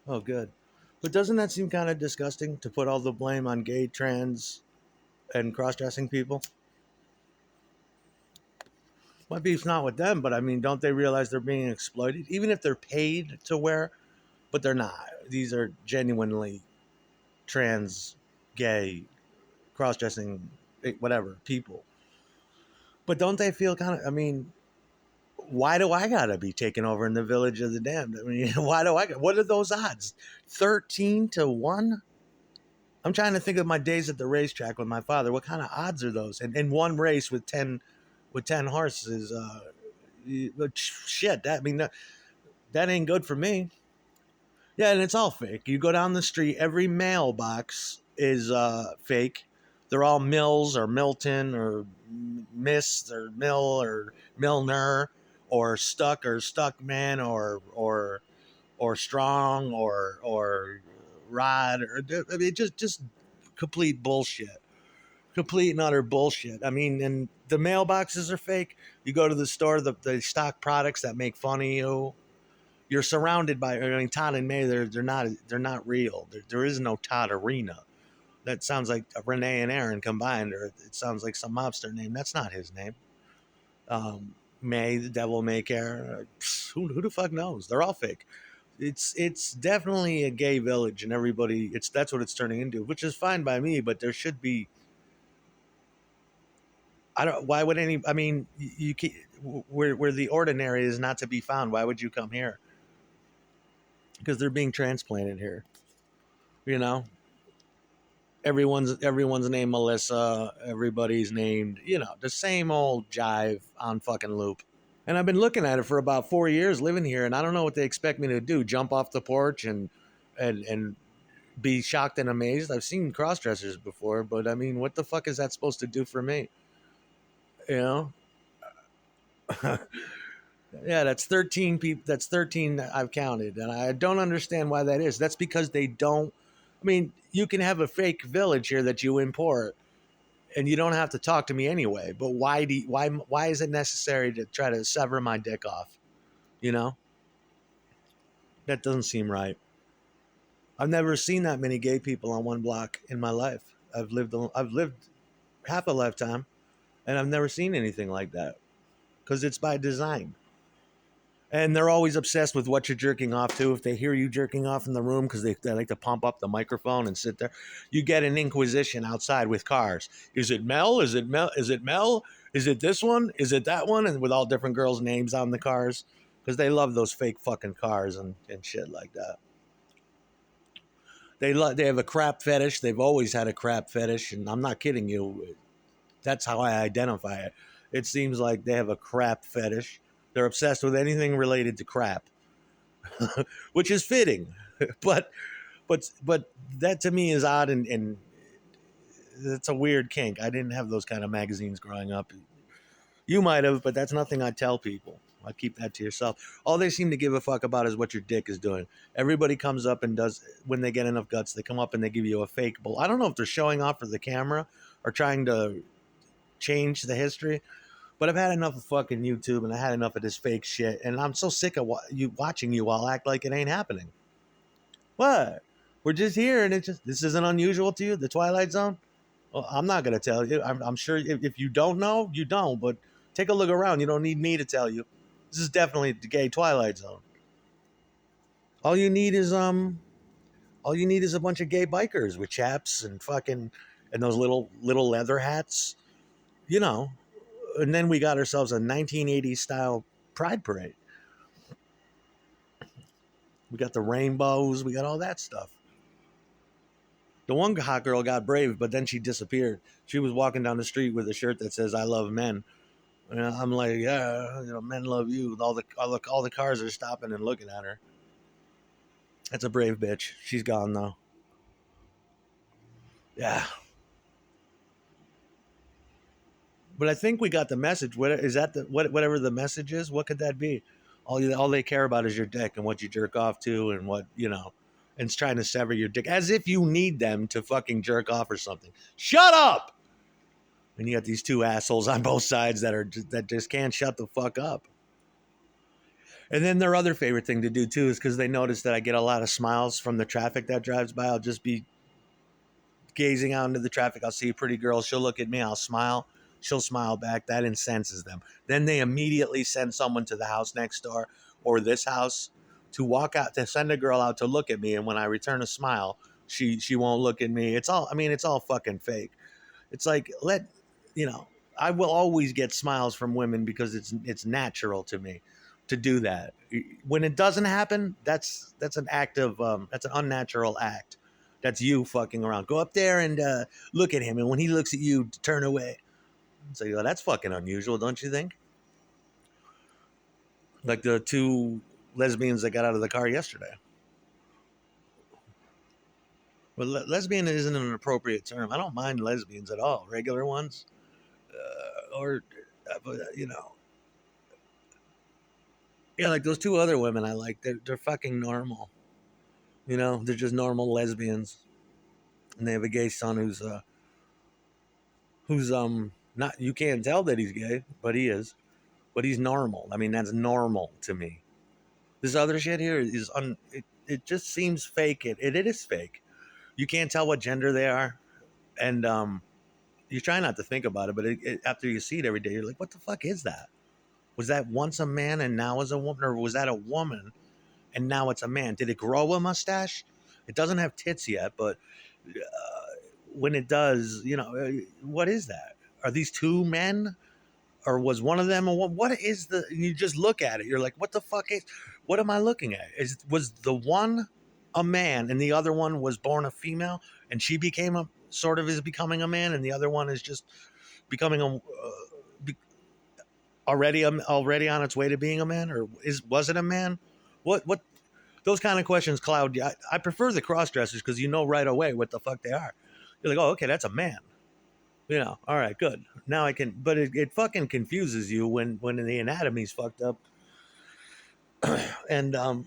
Oh, good. But doesn't that seem kind of disgusting to put all the blame on gay, trans, and cross-dressing people? My beef's not with them, but I mean, don't they realize they're being exploited? Even if they're paid to wear, but they're not. These are genuinely trans, gay, cross-dressing, whatever people. But don't they feel kind of? I mean, why do I gotta be taken over in the village of the damned? I mean, why do I? What are those odds? 13-1. I'm trying to think of my days at the racetrack with my father. What kind of odds are those? And in one race with 10 horses, shit. That I mean that ain't good for me. Yeah, and it's all fake. You go down the street, every mailbox is fake. They're all Mills or Milton or Miss or Mill or Milner or Stuckman or Strong or Rod or I mean just complete bullshit. Complete and utter bullshit. I mean, and the mailboxes are fake. You go to the store, the stock products that make fun of you, you're surrounded by. I mean, Todd and May, they're not real. There is no Todd Arena. That sounds like Renee and Aaron combined, or it sounds like some mobster name. That's not his name. May, the Devil May Care. Who the fuck knows? They're all fake. It's definitely a gay village, and everybody. That's what it's turning into, which is fine by me. But there should be. I don't. Why would any? I mean, where the ordinary is not to be found. Why would you come here? Because they're being transplanted here. You know, everyone's named Melissa. Everybody's named, the same old jive on fucking loop. And I've been looking at it for about 4 years living here, and I don't know what they expect me to do. Jump off the porch and be shocked and amazed. I've seen cross dressers before, but I mean, what the fuck is that supposed to do for me? You know? Yeah, that's 13 people. That's 13 I've counted, and I don't understand why that is. That's because they don't. I mean, you can have a fake village here that you import, and you don't have to talk to me anyway. But why is it necessary to try to sever my dick off? You know, that doesn't seem right. I've never seen that many gay people on one block in my life. I've lived half a lifetime, and I've never seen anything like that because it's by design. And they're always obsessed with what you're jerking off to. If they hear you jerking off in the room, because they like to pump up the microphone and sit there, you get an inquisition outside with cars. Is it Mel? Is it Mel? Is it Mel? Is it this one? Is it that one? And with all different girls' names on the cars, because they love those fake fucking cars and shit like that. They have a crap fetish. They've always had a crap fetish, and I'm not kidding you. That's how I identify it. It seems like they have a crap fetish. They're obsessed with anything related to crap, which is fitting. But but that to me is odd, and it's a weird kink. I didn't have those kind of magazines growing up. You might have, but that's nothing I tell people. I keep that to yourself. All they seem to give a fuck about is what your dick is doing. Everybody comes up and does when they get enough guts. They come up and they give you a fake bull. I don't know if they're showing off for the camera or trying to change the history. But I've had enough of fucking YouTube and I had enough of this fake shit. And I'm so sick of you watching you all act like it ain't happening. What? We're just here and this isn't unusual to you, the Twilight Zone? Well, I'm not going to tell you. I'm sure if you don't know, you don't. But take a look around. You don't need me to tell you. This is definitely the gay Twilight Zone. All you need is all you need is a bunch of gay bikers with chaps and fucking and those little leather hats, you know. And then we got ourselves a 1980s style pride parade. We got the rainbows. We got all that stuff. The one hot girl got brave, but then she disappeared. She was walking down the street with a shirt that says "I love men." And I'm like, yeah, men love you. All the cars are stopping and looking at her. That's a brave bitch. She's gone though. Yeah, but I think we got the message. What is that? Whatever the message is, what could that be? All they care about is your dick and what you jerk off to and what and it's trying to sever your dick as if you need them to fucking jerk off or something. Shut up! And you got these two assholes on both sides that just can't shut the fuck up. And then their other favorite thing to do too is because they notice that I get a lot of smiles from the traffic that drives by. I'll just be gazing out into the traffic. I'll see a pretty girl. She'll look at me. I'll smile. She'll smile back. That incenses them. Then they immediately send someone to the house next door or this house to walk out, to send a girl out to look at me. And when I return a smile, she won't look at me. It's all, I mean, it's all fucking fake. It's like, you know, I will always get smiles from women because it's natural to me to do that. When it doesn't happen, that's an act of that's an unnatural act. That's you fucking around. Go up there and look at him, and when he looks at you, turn away. So you go, that's fucking unusual, don't you think? Like the two lesbians that got out of the car yesterday. Well, lesbian isn't an appropriate term. I don't mind lesbians at all. Regular ones, or you know, yeah, like those two other women I like. They're fucking normal. You know, they're just normal lesbians, and they have a gay son who's not. You can't tell that he's gay, but he is. But he's normal. I mean, that's normal to me. This other shit here is it just seems fake. It is fake. You can't tell what gender they are, and you try not to think about it, but after you see it every day, you're like, what the fuck is that? Was that once a man and now is a woman, or was that a woman and now it's a man? Did it grow a mustache? It doesn't have tits yet, but when it does, you know, what is that? Are these two men, or was one of them? Or what is the? You just look at it, you're like, what the fuck is? What am I looking at? Was the one a man and the other one was born a female, and she became a sort of is becoming a man, and the other one is just becoming a already on its way to being a man, or was it a man? What those kind of questions cloud. I prefer the cross dressers because you know right away what the fuck they are. You're like, oh, okay, that's a man. You know, all right, good. Now I can, but it fucking confuses you when the anatomy's fucked up. And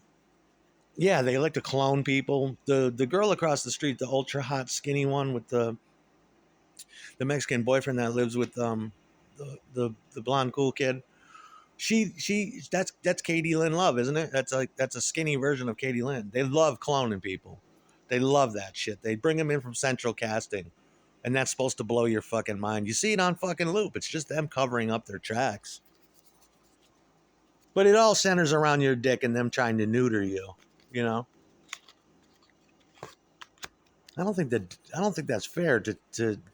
yeah, they like to clone people. The girl across the street, the ultra hot skinny one with the Mexican boyfriend that lives with the blonde cool kid. She that's Katie Lynn Love, isn't it? That's a skinny version of Katie Lynn. They love cloning people. They love that shit. They bring them in from Central Casting, and that's supposed to blow your fucking mind. You see it on fucking loop. It's just them covering up their tracks. But it all centers around your dick and them trying to neuter you. You know. I don't think that's fair to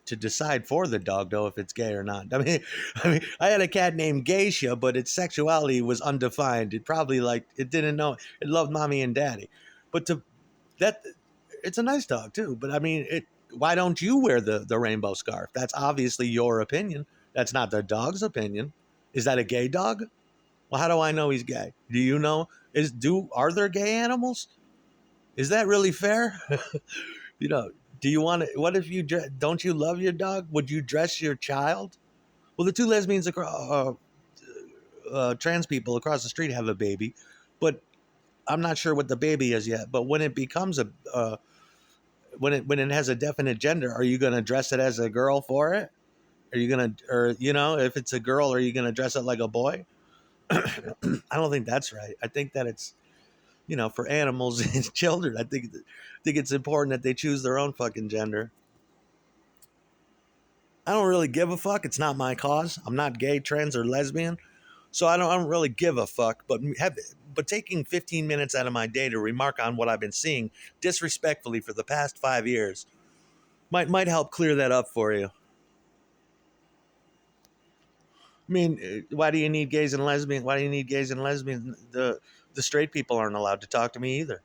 decide for the dog though if it's gay or not. I had a cat named Geisha, but its sexuality was undefined. It probably it didn't know it loved mommy and daddy. But that it's a nice dog too. But I mean why don't you wear the rainbow scarf? That's obviously your opinion. That's not the dog's opinion. Is that a gay dog? Well, how do I know he's gay? Do you know? Are there gay animals? Is that really fair? You know, do you want to? What if you don't you love your dog? Would you dress your child? Well, the two lesbians across trans people across the street have a baby, but I'm not sure what the baby is yet. But when it becomes when it has a definite gender, are you going to dress it as a girl for it? Are you gonna, or you know, if it's a girl, are you going to dress it like a boy? I don't think that's right. I think that it's, you know, for animals and children, I think it's important that they choose their own fucking gender. I don't really give a fuck. It's not my cause. I'm not gay, trans, or lesbian, so I don't really give a fuck. But taking 15 minutes out of my day to remark on what I've been seeing disrespectfully for the past 5 years might help clear that up for you. I mean, why do you need gays and lesbians? Why do you need gays and lesbians? The straight people aren't allowed to talk to me either.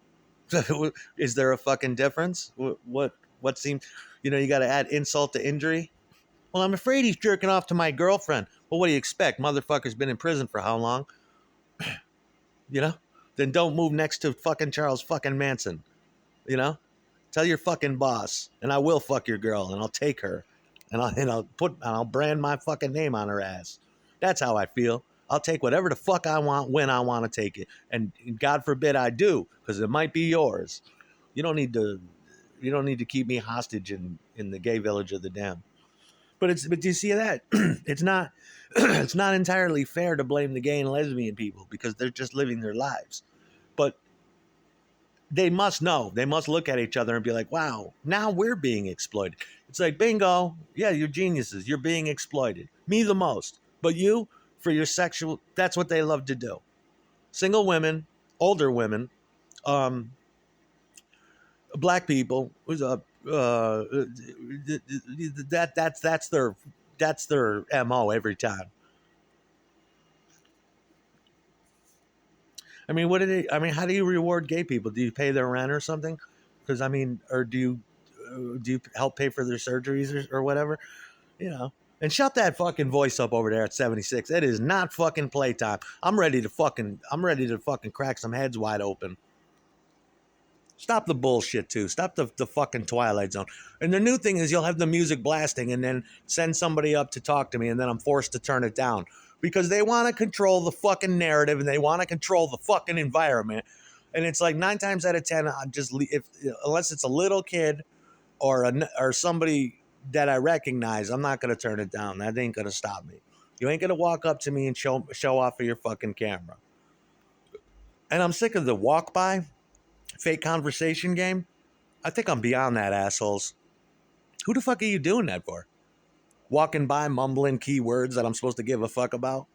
Is there a fucking difference? What seems, you know, you got to add insult to injury. Well, I'm afraid he's jerking off to my girlfriend. Well, what do you expect? Motherfucker's been in prison for how long? You know? Then don't move next to fucking Charles fucking Manson. You know? Tell your fucking boss, and I will fuck your girl, and I'll take her, and I'll brand my fucking name on her ass. That's how I feel. I'll take whatever the fuck I want when I want to take it, and God forbid I do, because it might be yours. You don't need to keep me hostage in the gay village of the damned. But do you see that? It's not it's not entirely fair to blame the gay and lesbian people because they're just living their lives. But they must know. They must look at each other and be like, wow, now we're being exploited. It's like, bingo. Yeah, you're geniuses. You're being exploited. Me the most. But you, for your sexual, that's what they love to do. Single women, older women, um, black people, that's their MO every time. I mean, what do they? I mean, how do you reward gay people? Do you pay their rent or something? Because I mean, or do you help pay for their surgeries or whatever? You know. And shut that fucking voice up over there at 76. It is not fucking playtime. I'm ready to fucking crack some heads wide open. Stop the bullshit too. Stop the fucking Twilight Zone. And the new thing is you'll have the music blasting and then send somebody up to talk to me and then I'm forced to turn it down because they want to control the fucking narrative and they want to control the fucking environment. And it's like 9 times out of 10, I just if unless it's a little kid or somebody that I recognize, I'm not gonna turn it down. That ain't gonna stop me. You ain't gonna walk up to me and show off of your fucking camera. And I'm sick of the walk by fake conversation game. I think I'm beyond that, assholes. Who the fuck are you doing that for? Walking by mumbling keywords that I'm supposed to give a fuck about?